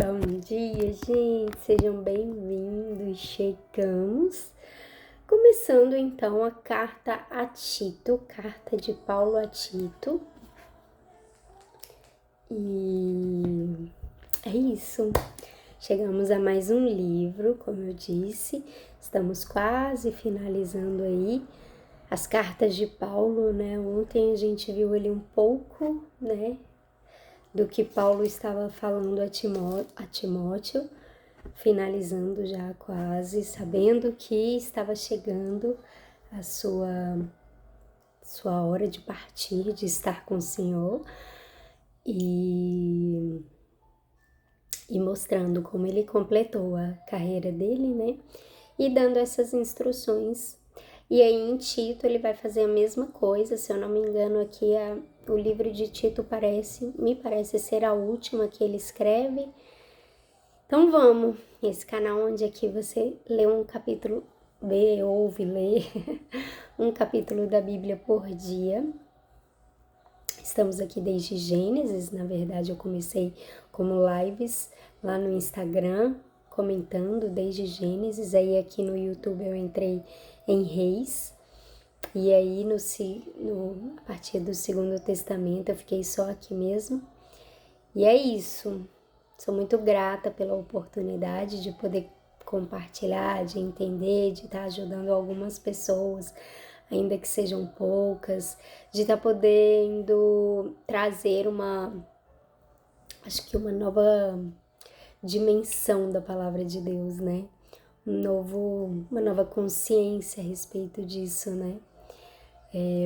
Bom dia, gente! Sejam bem-vindos. Chegamos. Começando então a carta a Tito, carta de Paulo a Tito. E é isso. Chegamos a mais um livro, como eu disse. Estamos quase finalizando aí as cartas de Paulo, né? Ontem a gente viu ali um pouco, né, do que Paulo estava falando a Timóteo, finalizando já quase, sabendo que estava chegando a sua hora de partir, de estar com o Senhor, e mostrando como ele completou a carreira dele, né? E dando essas instruções. E aí em Tito ele vai fazer a mesma coisa, se eu não me engano aqui o livro de Tito me parece ser a última que ele escreve. Então vamos, esse canal onde aqui você lê um capítulo, ouve ler um capítulo da Bíblia por dia. Estamos aqui desde Gênesis, na verdade eu comecei como lives lá no Instagram, comentando desde Gênesis, aí aqui no YouTube eu entrei em Reis, e aí a partir do Segundo Testamento eu fiquei só aqui mesmo, e é isso. Sou muito grata pela oportunidade de poder compartilhar, de entender, de estar ajudando algumas pessoas, ainda que sejam poucas, de estar podendo trazer uma nova dimensão da palavra de Deus, né? Uma nova consciência a respeito disso, né?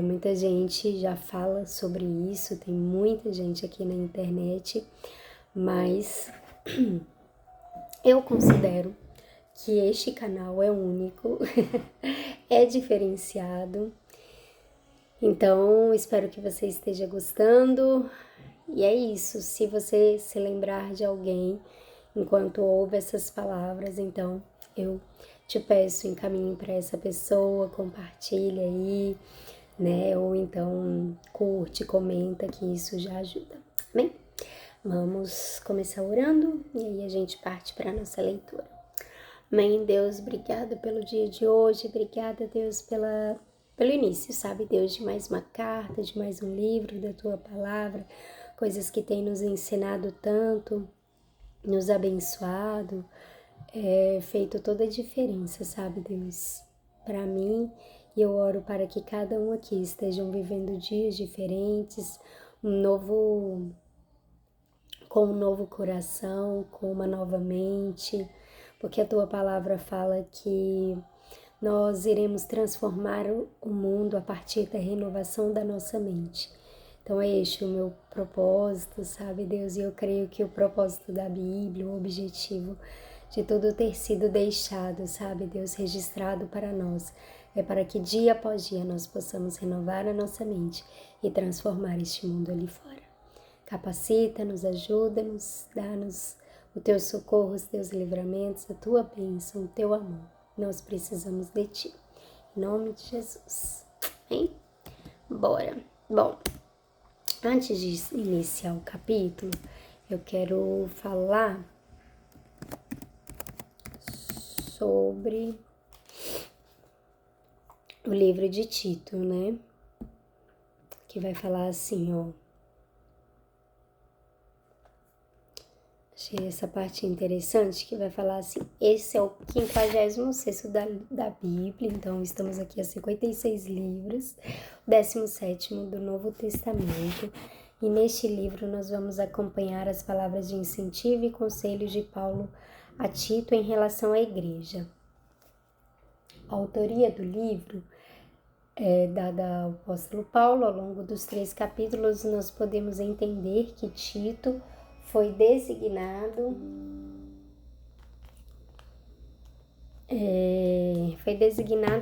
Muita gente já fala sobre isso, tem muita gente aqui na internet, mas eu considero que este canal é único, é diferenciado. Então, espero que você esteja gostando. E é isso, se você se lembrar de alguém enquanto ouve essas palavras, então eu te peço, encaminhe para essa pessoa, compartilha aí, né? Ou então curte, comenta, que isso já ajuda. Amém? Vamos começar orando e aí a gente parte para a nossa leitura. Amém, Deus, obrigada pelo dia de hoje, obrigada, Deus, pelo início, sabe, Deus, de mais uma carta, de mais um livro da Tua Palavra, coisas que tem nos ensinado tanto, nos abençoado, feito toda a diferença, sabe, Deus, para mim, e eu oro para que cada um aqui estejam vivendo dias diferentes, com um novo coração, com uma nova mente, porque a Tua Palavra fala que nós iremos transformar o mundo a partir da renovação da nossa mente. Então é este o meu propósito, sabe, Deus? E eu creio que o propósito da Bíblia, o objetivo de tudo ter sido deixado, sabe, Deus, registrado para nós, é para que dia após dia nós possamos renovar a nossa mente e transformar este mundo ali fora. Capacita, nos ajuda, dá-nos o Teu socorro, os Teus livramentos, a Tua bênção, o Teu amor. Nós precisamos de Ti. Em nome de Jesus. Hein? Bora. Bom, antes de iniciar o capítulo, eu quero falar sobre o livro de Tito, né? Que vai falar assim, ó. Achei essa parte interessante, que vai falar assim, esse é o 56º da Bíblia, então estamos aqui a 56 livros, o 17º do Novo Testamento, e neste livro nós vamos acompanhar as palavras de incentivo e conselhos de Paulo a Tito em relação à igreja. A autoria do livro é dada ao apóstolo Paulo. Ao longo dos 3 capítulos nós podemos entender que Tito foi designado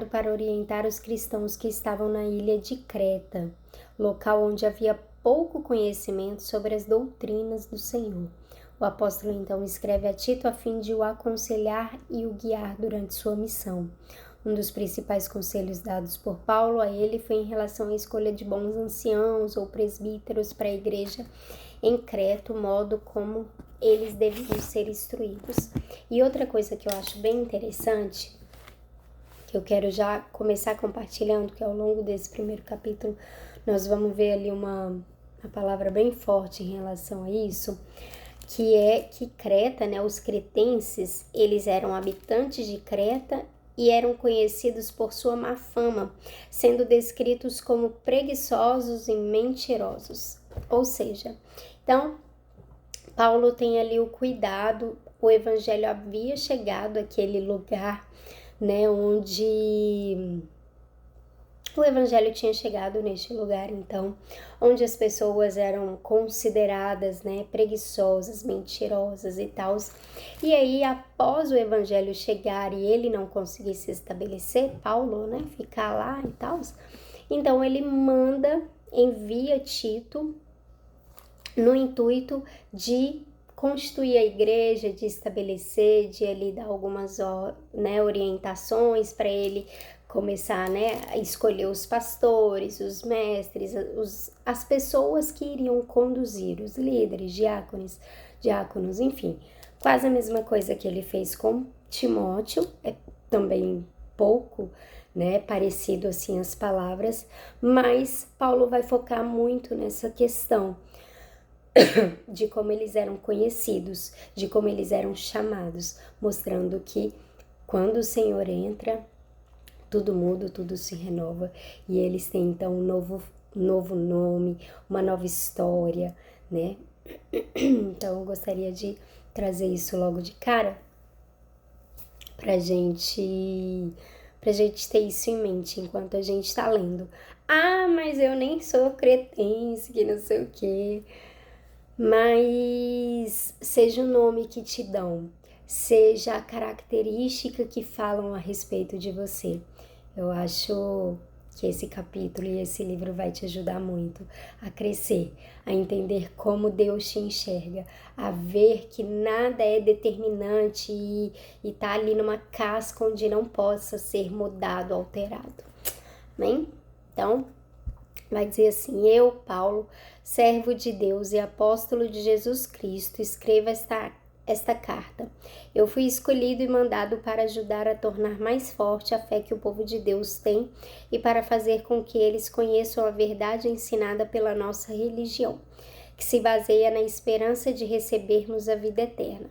para orientar os cristãos que estavam na ilha de Creta, local onde havia pouco conhecimento sobre as doutrinas do Senhor. O apóstolo então escreve a Tito a fim de o aconselhar e o guiar durante sua missão. Um dos principais conselhos dados por Paulo a ele foi em relação à escolha de bons anciãos ou presbíteros para a igreja em Creta, o modo como eles deviam ser instruídos. E outra coisa que eu acho bem interessante, que eu quero já começar compartilhando, que ao longo desse primeiro capítulo nós vamos ver ali uma palavra bem forte em relação a isso, que é que Creta, né, os cretenses, eles eram habitantes de Creta e eram conhecidos por sua má fama, sendo descritos como preguiçosos e mentirosos. Ou seja, então, Paulo tem ali o cuidado, o evangelho havia chegado àquele lugar, né, onde o evangelho tinha chegado neste lugar, então, onde as pessoas eram consideradas, né, preguiçosas, mentirosas e tal. E aí, após o evangelho chegar e ele não conseguir se estabelecer, Paulo, né, ficar lá e tal, então ele envia Tito no intuito de constituir a igreja, de estabelecer, de ele dar algumas, né, orientações para ele começar, né, a escolher os pastores, os mestres, as pessoas que iriam conduzir, os líderes, diáconos, enfim. Quase a mesma coisa que ele fez com Timóteo, é também pouco, né, parecido assim as palavras, mas Paulo vai focar muito nessa questão de como eles eram conhecidos, de como eles eram chamados, mostrando que quando o Senhor entra, tudo muda, tudo se renova e eles têm então um novo nome, uma nova história, né? Então eu gostaria de trazer isso logo de cara pra gente ter isso em mente enquanto a gente tá lendo. Ah, mas eu nem sou cretense, que não sei o quê. Mas seja o nome que te dão, seja a característica que falam a respeito de você. Eu acho que esse capítulo e esse livro vai te ajudar muito a crescer, a entender como Deus te enxerga, a ver que nada é determinante e tá ali numa casca onde não possa ser mudado, alterado. Amém? Então, vai dizer assim: eu, Paulo, servo de Deus e apóstolo de Jesus Cristo, escreva esta carta. Eu fui escolhido e mandado para ajudar a tornar mais forte a fé que o povo de Deus tem e para fazer com que eles conheçam a verdade ensinada pela nossa religião, que se baseia na esperança de recebermos a vida eterna.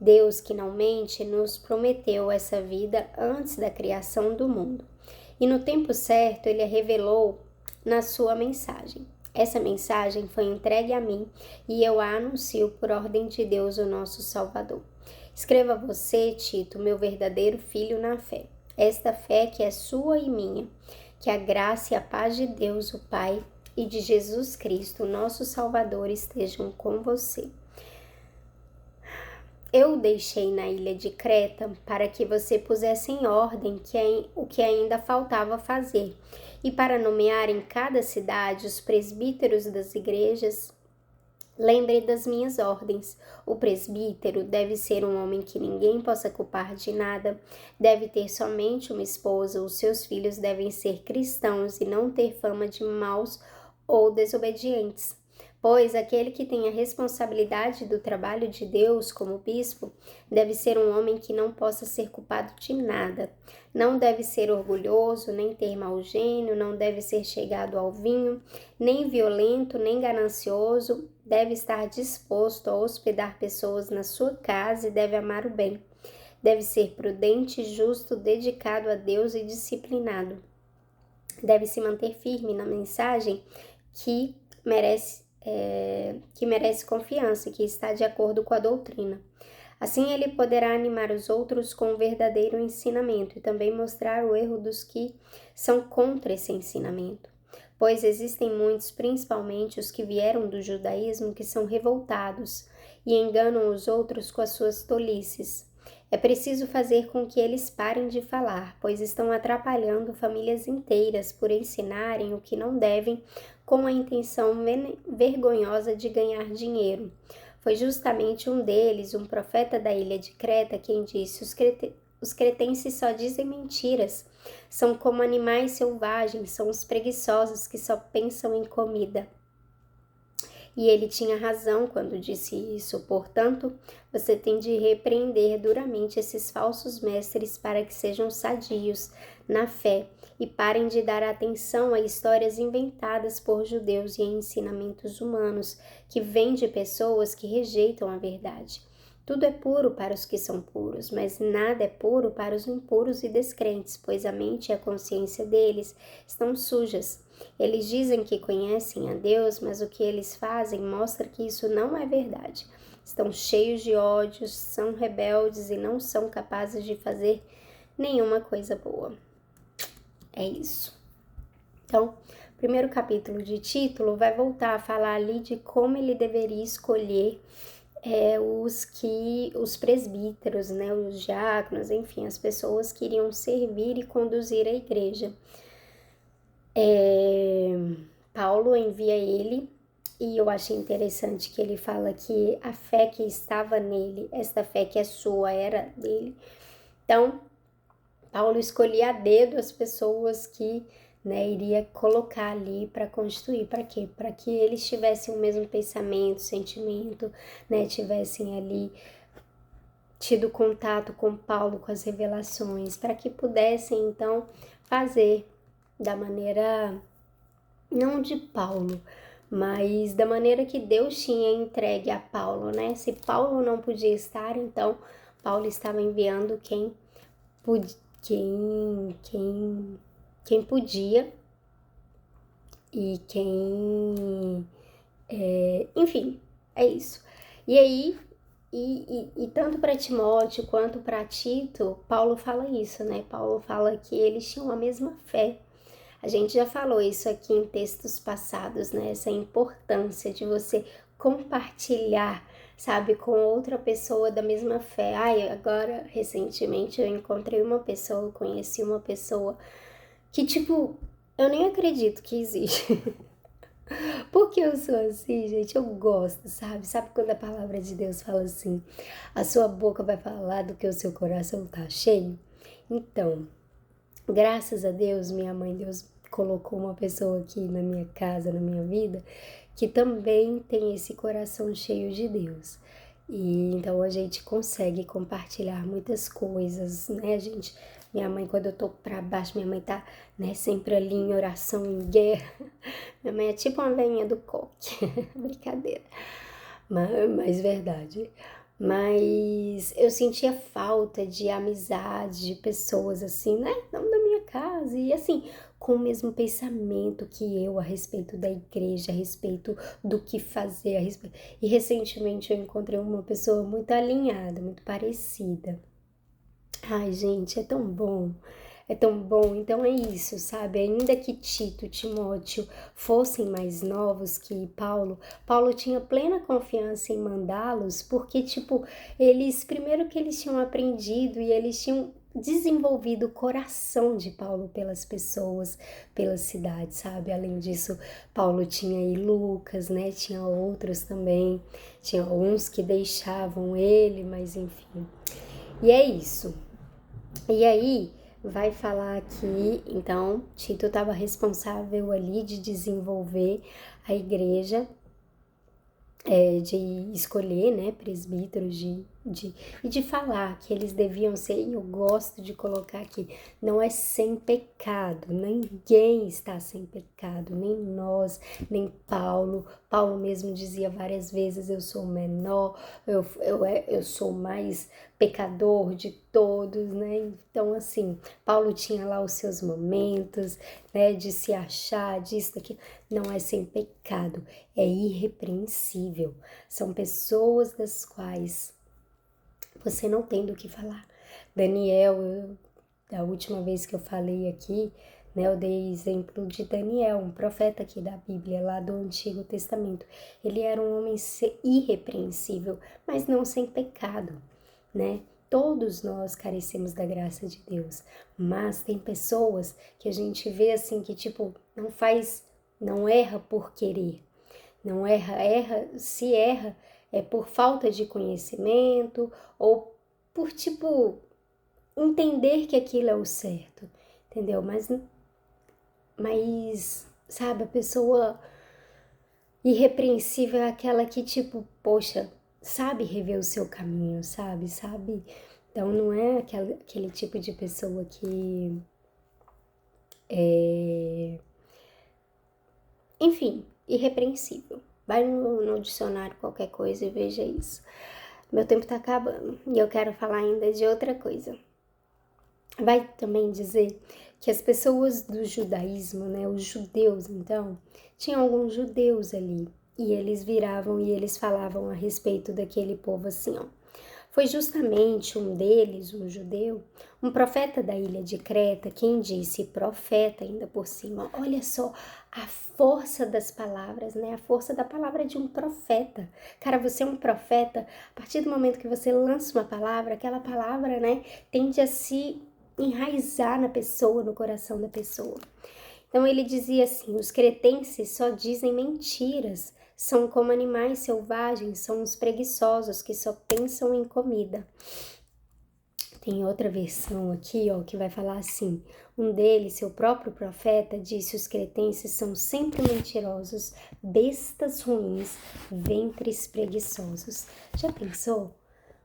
Deus, que não mente, nos prometeu essa vida antes da criação do mundo. E no tempo certo, Ele a revelou na sua mensagem. Essa mensagem foi entregue a mim e eu a anuncio por ordem de Deus, o nosso Salvador. Escreva você, Tito, meu verdadeiro filho na fé. Esta fé que é sua e minha. Que a graça e a paz de Deus, o Pai, e de Jesus Cristo, nosso Salvador, estejam com você. Eu deixei na ilha de Creta para que você pusesse em ordem o que ainda faltava fazer e para nomear em cada cidade os presbíteros das igrejas. Lembre das minhas ordens. O presbítero deve ser um homem que ninguém possa culpar de nada, deve ter somente uma esposa, os seus filhos devem ser cristãos e não ter fama de maus ou desobedientes. Pois aquele que tem a responsabilidade do trabalho de Deus como bispo deve ser um homem que não possa ser culpado de nada. Não deve ser orgulhoso, nem ter mau gênio, não deve ser chegado ao vinho, nem violento, nem ganancioso. Deve estar disposto a hospedar pessoas na sua casa e deve amar o bem. Deve ser prudente, justo, dedicado a Deus e disciplinado. Deve se manter firme na mensagem que merece confiança e que está de acordo com a doutrina. Assim ele poderá animar os outros com o verdadeiro ensinamento e também mostrar o erro dos que são contra esse ensinamento. Pois existem muitos, principalmente os que vieram do judaísmo, que são revoltados e enganam os outros com as suas tolices. É preciso fazer com que eles parem de falar, pois estão atrapalhando famílias inteiras por ensinarem o que não devem com a intenção vergonhosa de ganhar dinheiro. Foi justamente um deles, um profeta da ilha de Creta, quem disse: os cretenses só dizem mentiras. São como animais selvagens, são os preguiçosos que só pensam em comida. E ele tinha razão quando disse isso. Portanto, você tem de repreender duramente esses falsos mestres para que sejam sadios na fé e parem de dar atenção a histórias inventadas por judeus e a ensinamentos humanos que vêm de pessoas que rejeitam a verdade. Tudo é puro para os que são puros, mas nada é puro para os impuros e descrentes, pois a mente e a consciência deles estão sujas. Eles dizem que conhecem a Deus, mas o que eles fazem mostra que isso não é verdade. Estão cheios de ódios, são rebeldes e não são capazes de fazer nenhuma coisa boa. É isso. Então, o primeiro capítulo de título vai voltar a falar ali de como ele deveria escolher os presbíteros, né, os diáconos, enfim, as pessoas que iriam servir e conduzir a igreja. Paulo envia ele, e eu achei interessante que ele fala que a fé que estava nele, esta fé que é sua, era dele. Então, Paulo escolhia a dedo as pessoas que iria colocar ali para constituir. Para quê? Para que eles tivessem o mesmo pensamento, sentimento, tivessem ali tido contato com Paulo, com as revelações, para que pudessem então fazer da maneira, não de Paulo, mas da maneira que Deus tinha entregue a Paulo, né? Se Paulo não podia estar, então Paulo estava enviando quem podia e enfim, é isso. E aí, e tanto para Timóteo quanto para Tito, Paulo fala isso, né? Paulo fala que eles tinham a mesma fé. A gente já falou isso aqui em textos passados, né? Essa importância de você compartilhar, sabe, com outra pessoa da mesma fé. Agora, recentemente, eu encontrei uma pessoa, conheci uma pessoa que, tipo, eu nem acredito que existe. Porque eu sou assim, gente, eu gosto, sabe? Sabe quando a palavra de Deus fala assim, a sua boca vai falar do que o seu coração tá cheio? Então, graças a Deus, minha mãe, Deus colocou uma pessoa aqui na minha casa, na minha vida, que também tem esse coração cheio de Deus. E então a gente consegue compartilhar muitas coisas, né, gente? Minha mãe, quando eu tô pra baixo, minha mãe tá, sempre ali em oração, em guerra. Minha mãe é tipo uma velhinha do coque. Brincadeira. Mas verdade. Mas eu sentia falta de amizade, de pessoas assim, né? Não da minha casa. E assim, com o mesmo pensamento que eu a respeito da igreja, a respeito do que fazer, a respeito... E recentemente eu encontrei uma pessoa muito alinhada, muito parecida. Ai, gente, é tão bom. É tão bom, então é isso, sabe? Ainda que Tito e Timóteo fossem mais novos que Paulo, Paulo tinha plena confiança em mandá-los, porque, primeiro que eles tinham aprendido e eles tinham desenvolvido o coração de Paulo pelas pessoas, pela cidade, sabe? Além disso, Paulo tinha aí Lucas, né? Tinha outros também, tinha uns que deixavam ele, mas enfim. E é isso. E aí, vai falar aqui, então, Tito estava responsável ali de desenvolver a igreja, de escolher, né, presbíteros, e de falar que eles deviam ser, e eu gosto de colocar aqui, não é sem pecado, ninguém está sem pecado, nem nós, nem Paulo. Paulo mesmo dizia várias vezes, eu sou o menor, eu sou o mais pecador de todos, né? Então, assim, Paulo tinha lá os seus momentos, né, de se achar, disso, daquilo. Não é sem pecado, é irrepreensível. São pessoas das quais você não tem do que falar. Daniel, da última vez que eu falei aqui, né, eu dei exemplo de Daniel, um profeta aqui da Bíblia, lá do Antigo Testamento. Ele era um homem irrepreensível, mas não sem pecado, né? Todos nós carecemos da graça de Deus, mas tem pessoas que a gente vê assim que não erra por querer, não se erra é por falta de conhecimento ou por entender que aquilo é o certo, entendeu? Mas sabe, a pessoa Irrepreensível é aquela que, tipo, poxa, sabe rever o seu caminho, sabe? Então, não é aquele tipo de pessoa que enfim, irrepreensível. Vai no dicionário qualquer coisa e veja isso. Meu tempo tá acabando e eu quero falar ainda de outra coisa. Vai também dizer que as pessoas do judaísmo, né, os judeus, então, tinham alguns judeus ali e eles viravam e eles falavam a respeito daquele povo assim, ó. Foi justamente um deles, um judeu, um profeta da ilha de Creta, quem disse, profeta ainda por cima, olha só a força das palavras, né? A força da palavra de um profeta. Cara, você é um profeta, a partir do momento que você lança uma palavra, aquela palavra, né, tende a se enraizar na pessoa, no coração da pessoa. Então ele dizia assim: os cretenses só dizem mentiras, são como animais selvagens, são os preguiçosos que só pensam em comida. Tem outra versão aqui, ó, que vai falar assim: um deles, seu próprio profeta, disse: os cretenses são sempre mentirosos, bestas ruins, ventres preguiçosos. Já pensou?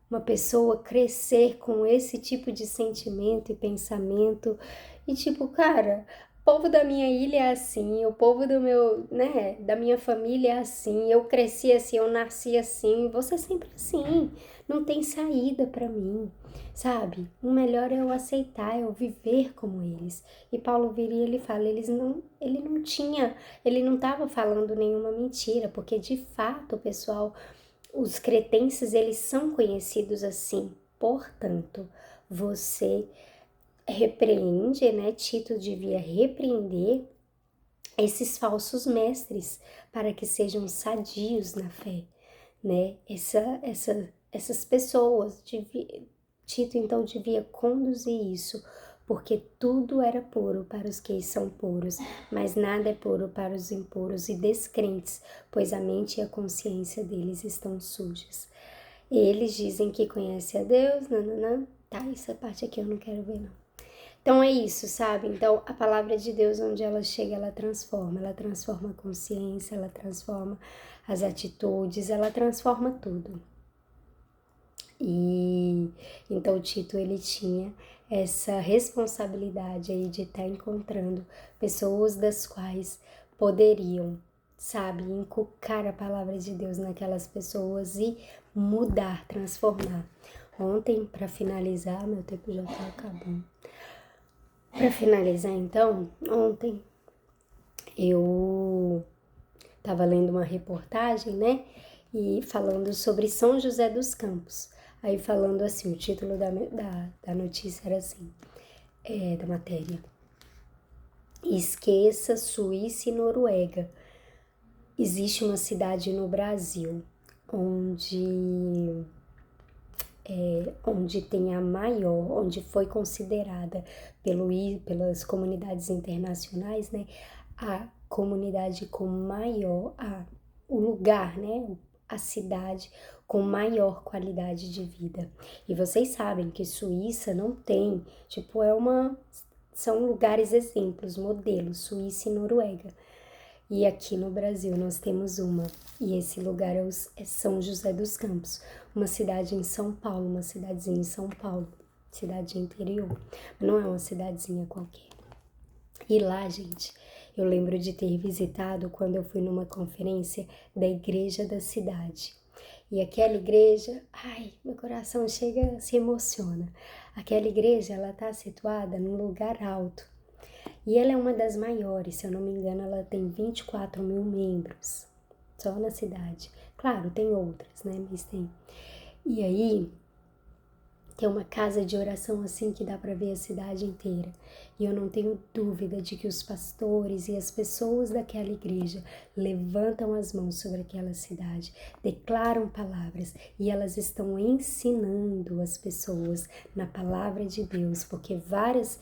Uma pessoa crescer com esse tipo de sentimento e pensamento e tipo, cara, o povo da minha ilha é assim, o povo do meu, né, da minha família é assim, eu cresci assim, eu nasci assim, você sempre assim, não tem saída para mim, sabe? O melhor é eu aceitar, é eu viver como eles. E Paulo vira e ele fala, ele não estava falando nenhuma mentira, porque de fato, pessoal, os cretenses, eles são conhecidos assim. Portanto, você repreende, né? Tito devia repreender esses falsos mestres para que sejam sadios na fé, né? Essas pessoas, Tito então devia conduzir isso, porque tudo era puro para os que são puros, mas nada é puro para os impuros e descrentes, pois a mente e a consciência deles estão sujas. Eles dizem que conhecem a Deus, nananã. Tá, essa parte aqui eu não quero ver, não. Então é isso, sabe? Então a palavra de Deus, onde ela chega, ela transforma a consciência, ela transforma as atitudes, ela transforma tudo. E então Tito, ele tinha essa responsabilidade aí de estar encontrando pessoas das quais poderiam, sabe, inculcar a palavra de Deus naquelas pessoas e mudar, transformar. Ontem, para finalizar, meu tempo já tá acabando. Para finalizar, então, ontem eu estava lendo uma reportagem, né, e falando sobre São José dos Campos. Aí falando assim, o título da notícia era assim, da matéria: esqueça Suíça e Noruega. Existe uma cidade no Brasil onde tem a maior, onde foi considerada pelas comunidades internacionais, né, a comunidade com maior, o lugar, né, a cidade com maior qualidade de vida. E vocês sabem que Suíça não tem, tipo, são lugares exemplos, modelos, Suíça e Noruega. E aqui no Brasil nós temos uma, e esse lugar é São José dos Campos, uma cidade em São Paulo, uma cidadezinha em São Paulo, cidade interior, não é uma cidadezinha qualquer. E lá, gente, eu lembro de ter visitado quando eu fui numa conferência da igreja da cidade. E aquela igreja, ai, meu coração chega, se emociona. Aquela igreja, ela tá situada num lugar alto. E ela é uma das maiores, se eu não me engano, ela tem 24 mil membros, só na cidade. Claro, tem outras, né, mas tem. E aí, tem uma casa de oração assim que dá para ver a cidade inteira. E eu não tenho dúvida de que os pastores e as pessoas daquela igreja levantam as mãos sobre aquela cidade, declaram palavras e elas estão ensinando as pessoas na palavra de Deus, porque vários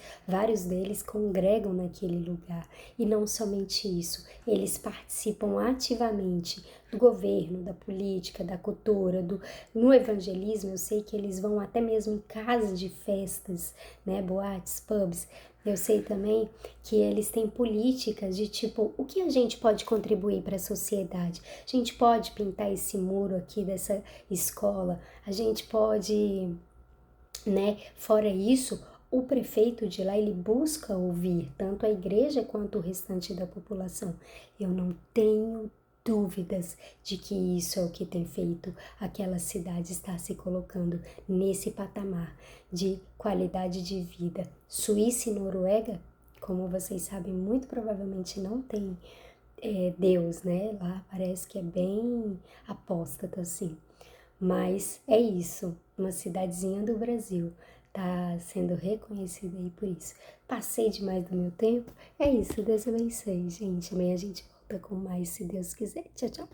deles congregam naquele lugar. E não somente isso, eles participam ativamente do governo, da política, da cultura, no evangelismo. Eu sei que eles vão até mesmo em casas de festas, né, boates, pubs. Eu sei também que eles têm políticas de tipo, o que a gente pode contribuir para a sociedade? A gente pode pintar esse muro aqui dessa escola, a gente pode, né? Fora isso, o prefeito de lá, ele busca ouvir tanto a igreja quanto o restante da população. Eu não tenho dúvidas de que isso é o que tem feito aquela cidade estar se colocando nesse patamar de qualidade de vida. Suíça e Noruega, como vocês sabem, muito provavelmente não tem Deus, né? Lá parece que é bem apóstata, assim. Mas é isso, uma cidadezinha do Brasil tá sendo reconhecida aí por isso. Passei demais do meu tempo. É isso, Deus abençoe, gente. Amanhã a gente volta com mais, se Deus quiser. Tchau, tchau.